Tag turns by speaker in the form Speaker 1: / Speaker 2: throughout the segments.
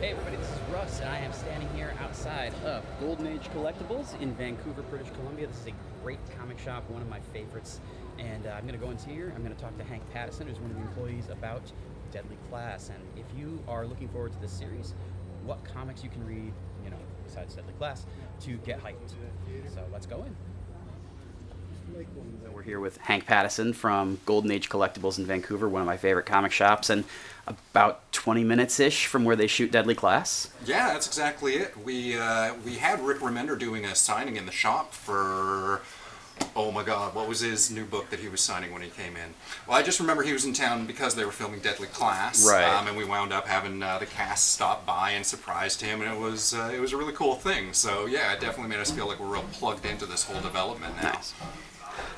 Speaker 1: Hey everybody, this is Russ, and I am standing here outside of Golden Age Collectables in Vancouver, British Columbia. This is a great comic shop, one of my favorites. And I'm going to go into here, I'm going to talk to Hank Pattison, who's one of the employees, about Deadly Class. And if you are looking forward to this series, what comics you can read, besides Deadly Class, to get hyped. So let's go in. So we're here with Hank Pattison from Golden Age Collectables in Vancouver, one of my favorite comic shops, and about 20 minutes-ish from where they shoot Deadly Class.
Speaker 2: Yeah, that's exactly it. We had Rick Remender doing a signing in the shop for, oh my god, what was his new book that he was signing when he came in? Well, I just remember he was in town because they were filming Deadly Class,
Speaker 1: right?
Speaker 2: And we wound up having the cast stop by and surprised him, and it was a really cool thing. So yeah, it definitely made us feel like we're real plugged into this whole development now.
Speaker 1: Nice.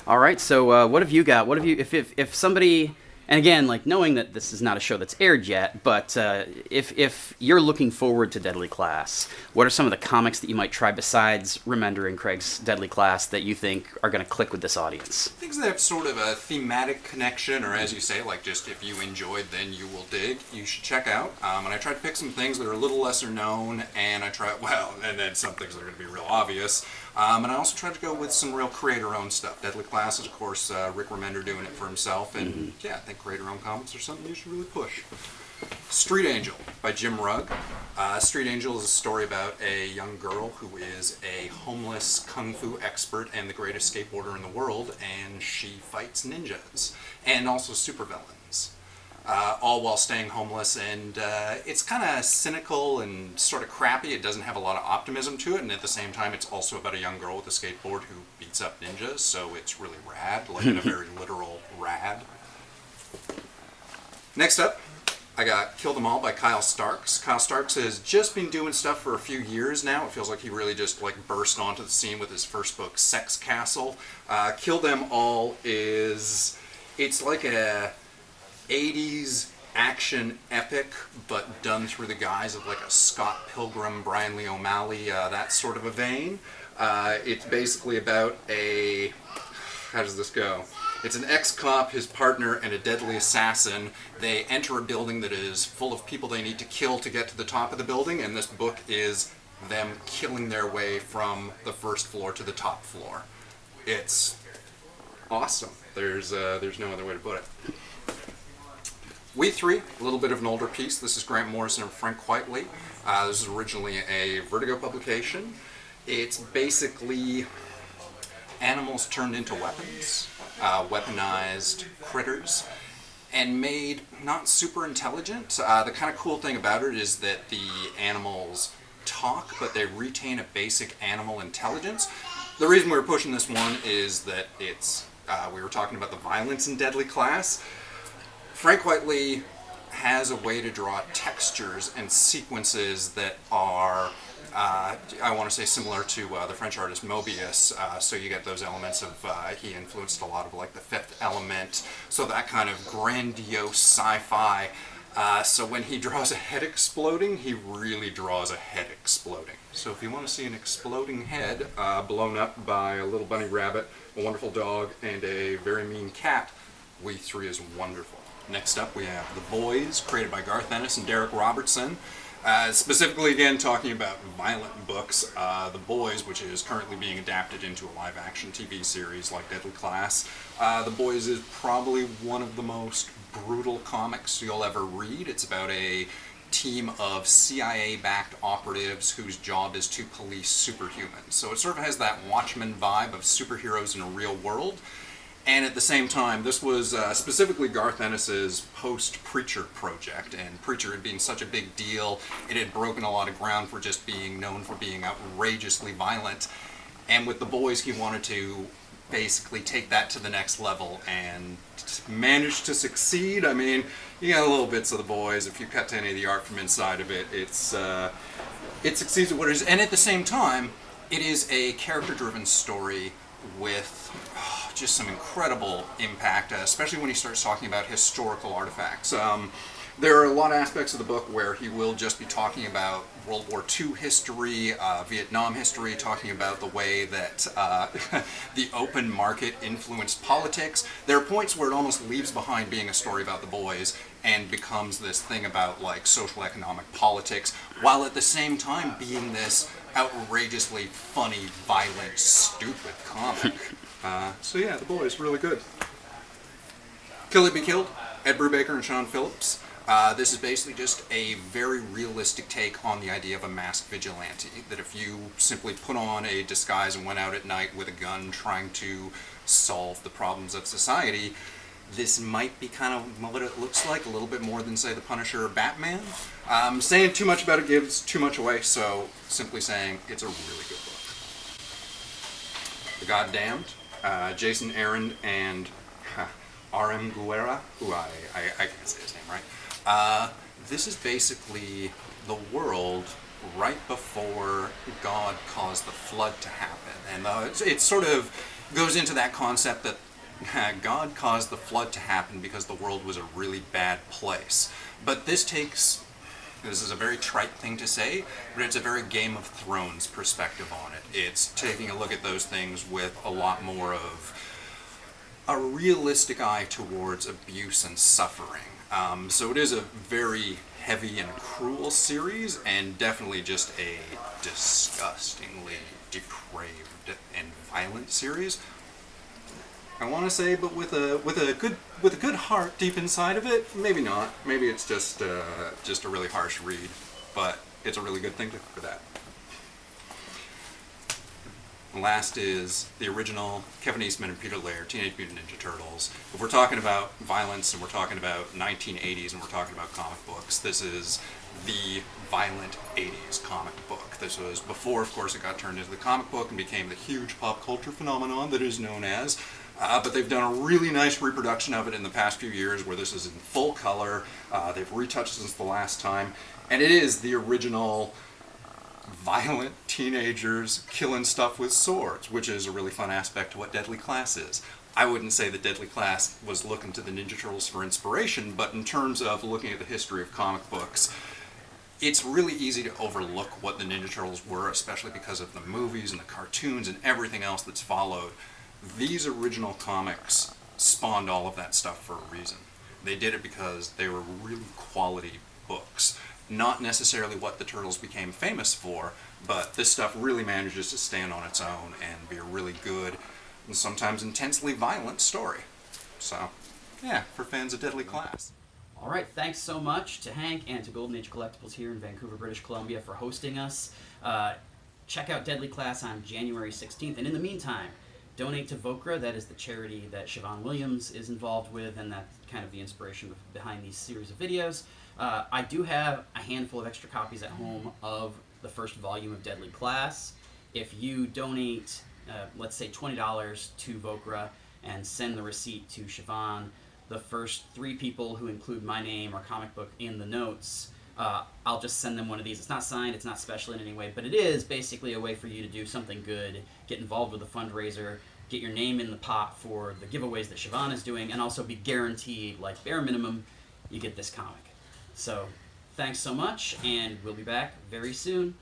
Speaker 1: All right, so what have you got? What have you, if somebody, and again, like, knowing that this is not a show that's aired yet, but if you're looking forward to Deadly Class, what are some of the comics that you might try besides Remender and Craig's Deadly Class that you think are going to click with this audience?
Speaker 2: Things that have sort of a thematic connection, or as you say, like just if you enjoyed, then you will dig, you should check out. And I tried to pick some things that are a little lesser known, and then some things that are going to be real obvious. And I also tried to go with some real creator-owned stuff. Deadly Class is, of course, Rick Remender doing it for himself, and yeah, I think creator-owned comics are something you should really push. Street Angel by Jim Rugg. Street Angel is a story about a young girl who is a homeless kung fu expert and the greatest skateboarder in the world, and she fights ninjas and also supervillains. All while staying homeless, and it's kind of cynical and sort of crappy. It doesn't have a lot of optimism to it, and at the same time it's also about a young girl with a skateboard who beats up ninjas, so it's really rad, like in a very literal rad. Next up, I got Kill Them All by Kyle Starks. Kyle Starks has just been doing stuff for a few years now. It feels like he really just burst onto the scene with his first book, Sex Castle. Kill Them All it's like a 80s action epic, but done through the guise of like a Scott Pilgrim, Brian Lee O'Malley, that sort of a vein. It's basically about how does this go? It's an ex-cop, his partner, and a deadly assassin. They enter a building that is full of people they need to kill to get to the top of the building, and this book is them killing their way from the first floor to the top floor. It's awesome. There's no other way to put it. We Three, a little bit of an older piece. This is Grant Morrison and Frank Whiteley. This is originally a Vertigo publication. It's basically animals turned into weapons, weaponized critters, and made not super intelligent. The kind of cool thing about it is that the animals talk, but they retain a basic animal intelligence. The reason we were pushing this one is that we were talking about the violence in Deadly Class. Frank Whiteley has a way to draw textures and sequences that are, I want to say, similar to the French artist Mobius. So you get those elements of, he influenced a lot of like The Fifth Element, so that kind of grandiose sci-fi. So when he draws a head exploding, he really draws a head exploding. So if you want to see an exploding head blown up by a little bunny rabbit, a wonderful dog, and a very mean cat, We Three is wonderful. Next up we have The Boys, created by Garth Ennis and Derek Robertson. Specifically, again, talking about violent books. The Boys, which is currently being adapted into a live-action TV series like Deadly Class. The Boys is probably one of the most brutal comics you'll ever read. It's about a team of CIA-backed operatives whose job is to police superhumans. So it sort of has that Watchmen vibe of superheroes in a real world. And at the same time, this was specifically Garth Ennis's post-Preacher project, and Preacher had been such a big deal, it had broken a lot of ground for just being known for being outrageously violent, and with The Boys he wanted to basically take that to the next level, and managed to succeed. I mean, you got little bits of The Boys, if you cut to any of the art from inside of it, it succeeds at what it is, and at the same time, it is a character-driven story with just some incredible impact, especially when he starts talking about historical artifacts. There are a lot of aspects of the book where he will just be talking about World War II history, Vietnam history, talking about the way that the open market influenced politics. There are points where it almost leaves behind being a story about the boys and becomes this thing about like social economic politics, while at the same time being this outrageously funny, violent, stupid comic. So yeah, the boys, really good. Kill It Be Killed, Ed Brubaker and Sean Phillips. This is basically just a very realistic take on the idea of a masked vigilante, that if you simply put on a disguise and went out at night with a gun trying to solve the problems of society, this might be kind of what it looks like, a little bit more than, say, The Punisher or Batman. Saying too much about it gives too much away, so simply saying it's a really good book. The Goddamned, Jason Aaron and R.M. Guerra, who I can't say his name right. This is basically the world right before God caused the flood to happen. And it sort of goes into that concept that God caused the flood to happen because the world was a really bad place. But this is a very trite thing to say, but it's a very Game of Thrones perspective on it. It's taking a look at those things with a lot more of a realistic eye towards abuse and suffering. So it is a very heavy and cruel series, and definitely just a disgustingly depraved and violent series. I want to say, but with a good heart deep inside of it. Maybe not. Maybe it's just a really harsh read, but it's a really good thing for that. Last is the original Kevin Eastman and Peter Laird, Teenage Mutant Ninja Turtles. If we're talking about violence and we're talking about 1980s and we're talking about comic books, this is the violent 80s comic book. This was before, of course, it got turned into the comic book and became the huge pop culture phenomenon that is known as. But they've done a really nice reproduction of it in the past few years where this is in full color. They've retouched since the last time. And it is the original violent teenagers killing stuff with swords, which is a really fun aspect to what Deadly Class is. I wouldn't say that Deadly Class was looking to the Ninja Turtles for inspiration, but in terms of looking at the history of comic books, it's really easy to overlook what the Ninja Turtles were, especially because of the movies and the cartoons and everything else that's followed. These original comics spawned all of that stuff for a reason. They did it because they were really quality books. Not necessarily what the Turtles became famous for, but this stuff really manages to stand on its own and be a really good and sometimes intensely violent story. So, yeah, for fans of Deadly Class.
Speaker 1: All right, thanks so much to Hank and to Golden Age Collectibles here in Vancouver, British Columbia for hosting us. Check out Deadly Class on January 16th, and in the meantime, donate to Vokra. That is the charity that Siobhan Williams is involved with, and that's kind of the inspiration behind these series of videos. I do have a handful of extra copies at home of the first volume of Deadly Class. If you donate, let's say $20 to Vokra and send the receipt to Siobhan, the first 3 people who include my name or comic book in the notes, I'll just send them one of these. It's not signed, it's not special in any way, but it is basically a way for you to do something good, get involved with a fundraiser, get your name in the pot for the giveaways that Siobhan is doing, and also be guaranteed, like bare minimum, you get this comic. So, thanks so much, and we'll be back very soon.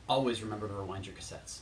Speaker 1: Always remember to rewind your cassettes.